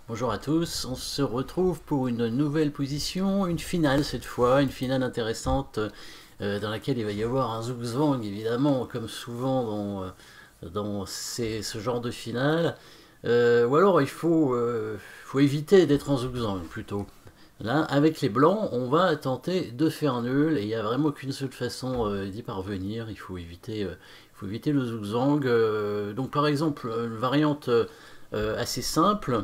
Bonjour à tous, on se retrouve pour une nouvelle position, une finale cette fois, une finale intéressante dans laquelle il va y avoir un zugzwang évidemment, comme souvent dans ce genre de finale. Ou alors faut éviter d'être en zugzwang plutôt. Là, avec les blancs, on va tenter de faire nul et il n'y a vraiment qu'une seule façon d'y parvenir. Il faut éviter le zugzwang. Donc par exemple, une variante assez simple.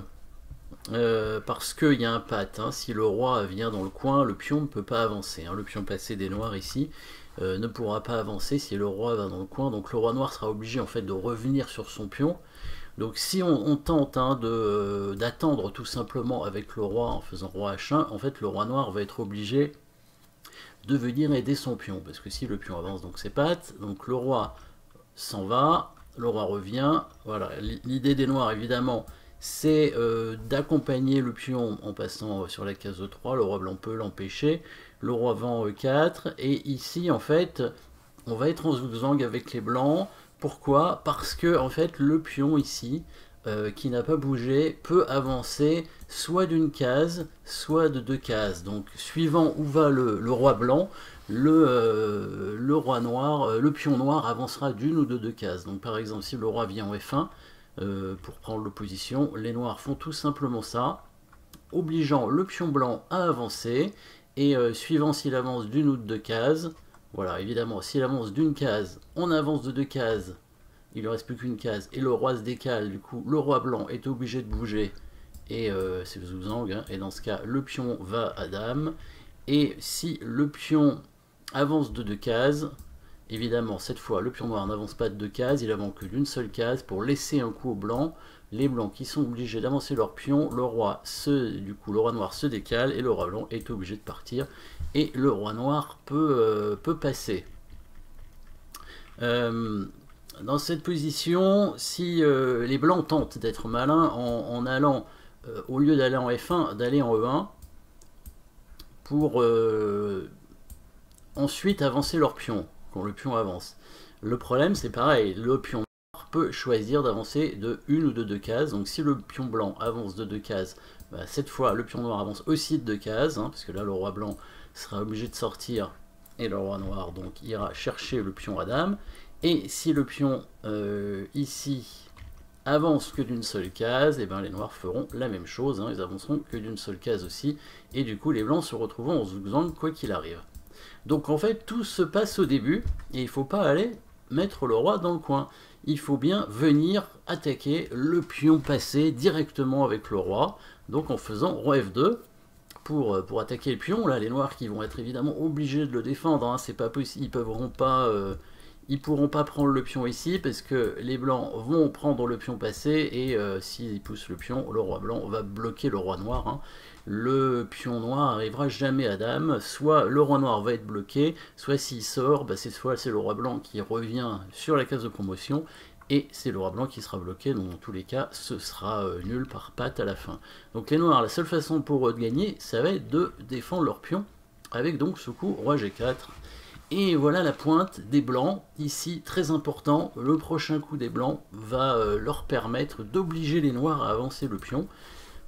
Parce qu'il y a un pat, hein. Si le roi vient dans le coin, le pion ne peut pas avancer, hein. Le pion passé des noirs ici ne pourra pas avancer si le roi va dans le coin. Donc le roi noir sera obligé en fait de revenir sur son pion. Donc si on tente d'attendre tout simplement avec le roi en faisant roi H1, en fait le roi noir va être obligé de venir aider son pion. Parce que si le pion avance, donc c'est pat, donc le roi s'en va, le roi revient. Voilà, l'idée des noirs évidemment c'est d'accompagner le pion en passant sur la case E3, le roi blanc peut l'empêcher, le roi va en E4, et ici en fait on va être en zugzwang avec les blancs. Pourquoi? Parce que en fait le pion ici, qui n'a pas bougé, peut avancer soit d'une case, soit de deux cases. Donc suivant où va le roi blanc, le roi noir, le pion noir avancera d'une ou de deux cases. Donc par exemple si le roi vient en F1, pour prendre l'opposition, les noirs font tout simplement ça, obligeant le pion blanc à avancer, et suivant s'il avance d'une ou de deux cases, voilà, évidemment, s'il avance d'une case, on avance de deux cases, il ne reste plus qu'une case, et le roi se décale, du coup, le roi blanc est obligé de bouger, et c'est le zugzwang, hein, et dans ce cas, le pion va à dame, et si le pion avance de deux cases, évidemment, cette fois, le pion noir n'avance pas de deux cases, il avance que d'une seule case pour laisser un coup aux blancs. Les blancs qui sont obligés d'avancer leur pion, le roi noir se décale et le roi blanc est obligé de partir. Et le roi noir peut passer. Dans cette position, si les blancs tentent d'être malins en allant, au lieu d'aller en F1, d'aller en E1, pour ensuite avancer leur pion quand le pion avance. Le problème c'est pareil, le pion noir peut choisir d'avancer de une ou de deux cases. Donc si le pion blanc avance de deux cases, bah, cette fois le pion noir avance aussi de deux cases, hein, parce que là le roi blanc sera obligé de sortir et le roi noir donc ira chercher le pion à dame. Et si le pion ici avance que d'une seule case, et ben les noirs feront la même chose, hein, ils avanceront que d'une seule case aussi, et du coup les blancs se retrouveront en zugzwang quoi qu'il arrive. Donc en fait, tout se passe au début, et il ne faut pas aller mettre le roi dans le coin. Il faut bien venir attaquer le pion passé directement avec le roi, donc en faisant roi F2 pour attaquer le pion. Là, les noirs qui vont être évidemment obligés de le défendre, hein, c'est pas possible, ils pourront pas prendre le pion ici parce que les blancs vont prendre le pion passé et s'ils poussent le pion, le roi blanc va bloquer le roi noir, hein. Le pion noir arrivera jamais à dame, soit le roi noir va être bloqué, soit s'il sort, bah soit c'est le roi blanc qui revient sur la case de promotion, et c'est le roi blanc qui sera bloqué, donc dans tous les cas, ce sera nul par patte à la fin. Donc les noirs, la seule façon pour eux de gagner, ça va être de défendre leur pion, avec donc ce coup roi G4. Et voilà la pointe des blancs, ici très important, le prochain coup des blancs va leur permettre d'obliger les noirs à avancer le pion.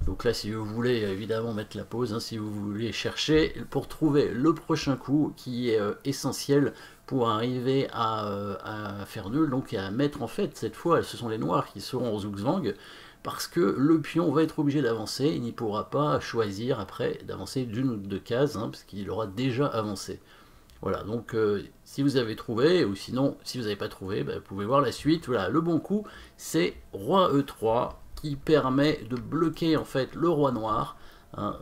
Donc là, si vous voulez évidemment mettre la pause, hein, si vous voulez chercher pour trouver le prochain coup qui est essentiel pour arriver à faire nul, donc à mettre en fait, cette fois, ce sont les noirs qui seront en zugzwang, parce que le pion va être obligé d'avancer, il n'y pourra pas choisir après d'avancer d'une ou deux cases, hein, parce qu'il aura déjà avancé. Voilà, donc si vous avez trouvé, ou sinon, si vous n'avez pas trouvé, bah, vous pouvez voir la suite. Voilà, le bon coup, c'est roi E3, qui permet de bloquer en fait le roi noir. Hein,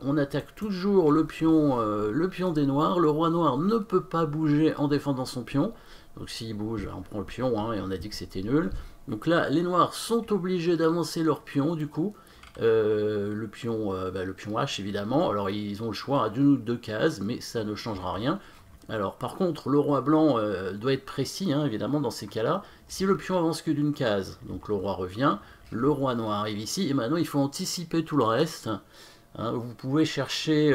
on attaque toujours le pion des noirs. Le roi noir ne peut pas bouger en défendant son pion. Donc s'il bouge, on prend le pion, hein, et on a dit que c'était nul. Donc là, les noirs sont obligés d'avancer leur pion, du coup. Le pion H, évidemment. Alors ils ont le choix à d'une ou deux cases, mais ça ne changera rien. Alors par contre, le roi blanc doit être précis, hein, évidemment, dans ces cas-là. Si le pion avance que d'une case, donc le roi revient, le roi noir arrive ici, et maintenant il faut anticiper tout le reste. Hein, vous pouvez chercher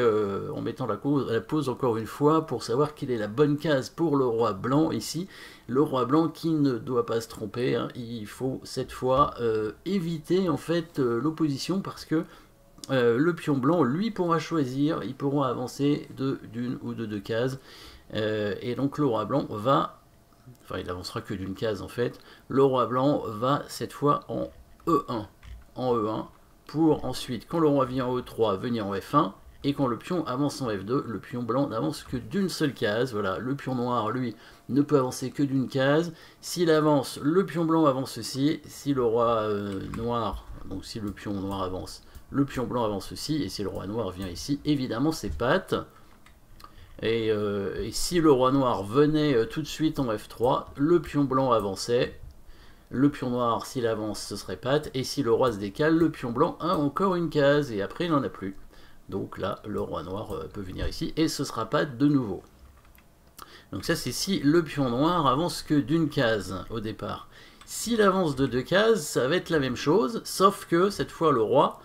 en mettant la pause encore une fois pour savoir quelle est la bonne case pour le roi blanc ici. Le roi blanc qui ne doit pas se tromper, hein, il faut cette fois éviter en fait l'opposition parce que le pion blanc lui pourra choisir, il pourra avancer d'une ou de deux cases et donc le roi blanc va, enfin il avancera que d'une case en fait, le roi blanc va cette fois en E1, pour ensuite, quand le roi vient en E3, venir en F1, et quand le pion avance en F2, le pion blanc n'avance que d'une seule case. Voilà, le pion noir, lui, ne peut avancer que d'une case. S'il avance, le pion blanc avance aussi. Si le roi noir, donc si le pion noir avance, le pion blanc avance aussi. Et si le roi noir vient ici, évidemment, c'est patte. Et si le roi noir venait tout de suite en F3, le pion blanc avançait. Le pion noir, s'il avance, ce serait patte. Et si le roi se décale, le pion blanc a encore une case. Et après, il n'en a plus. Donc là, le roi noir peut venir ici. Et ce sera patte de nouveau. Donc ça, c'est si le pion noir avance que d'une case au départ. S'il avance de deux cases, ça va être la même chose. Sauf que cette fois, le roi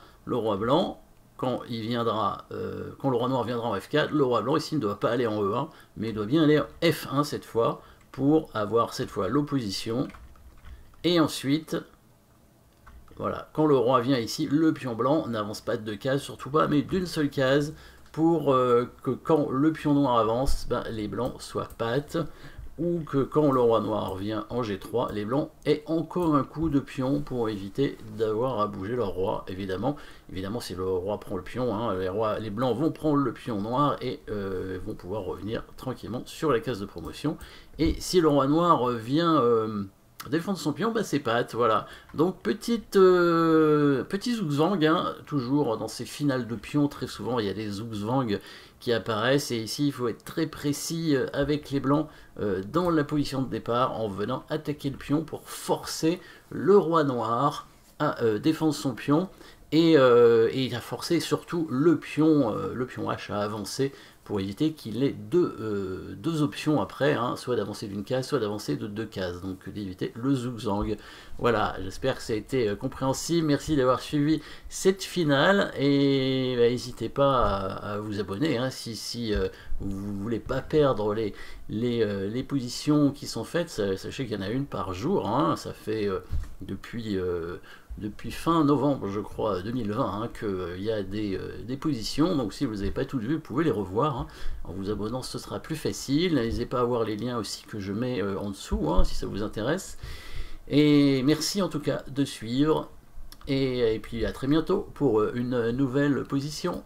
blanc, quand le roi noir viendra en F4, le roi blanc ici ne doit pas aller en E1, mais il doit bien aller en F1 cette fois, pour avoir cette fois l'opposition. Et ensuite, voilà, quand le roi vient ici, le pion blanc n'avance pas de deux cases, surtout pas, mais d'une seule case, pour que quand le pion noir avance, ben, les blancs soient pattes, ou que quand le roi noir vient en G3, les blancs aient encore un coup de pion pour éviter d'avoir à bouger leur roi, évidemment. Évidemment, si le roi prend le pion, hein, les blancs vont prendre le pion noir et vont pouvoir revenir tranquillement sur la case de promotion. Et si le roi noir vient défendre son pion, bah c'est patte, voilà. Donc petit zugzwang, hein, toujours dans ces finales de pions, très souvent il y a des zugzwang qui apparaissent, et ici il faut être très précis avec les blancs dans la position de départ, en venant attaquer le pion pour forcer le roi noir à défendre son pion, et à forcer surtout le pion H à avancer, pour éviter qu'il ait deux options après, hein, soit d'avancer d'une case, soit d'avancer de deux cases, donc d'éviter le zugzwang. Voilà, j'espère que ça a été compréhensible, merci d'avoir suivi cette finale, et n'hésitez pas à vous abonner, hein, si vous ne voulez pas perdre les positions qui sont faites. Sachez qu'il y en a une par jour, hein, ça fait depuis fin novembre, je crois, 2020, hein, qu'il y a des positions, donc si vous n'avez pas toutes vues, vous pouvez les revoir, hein. En vous abonnant, ce sera plus facile. N'hésitez pas à voir les liens aussi que je mets en dessous, hein, si ça vous intéresse. Et merci en tout cas de suivre, et puis à très bientôt pour une nouvelle position.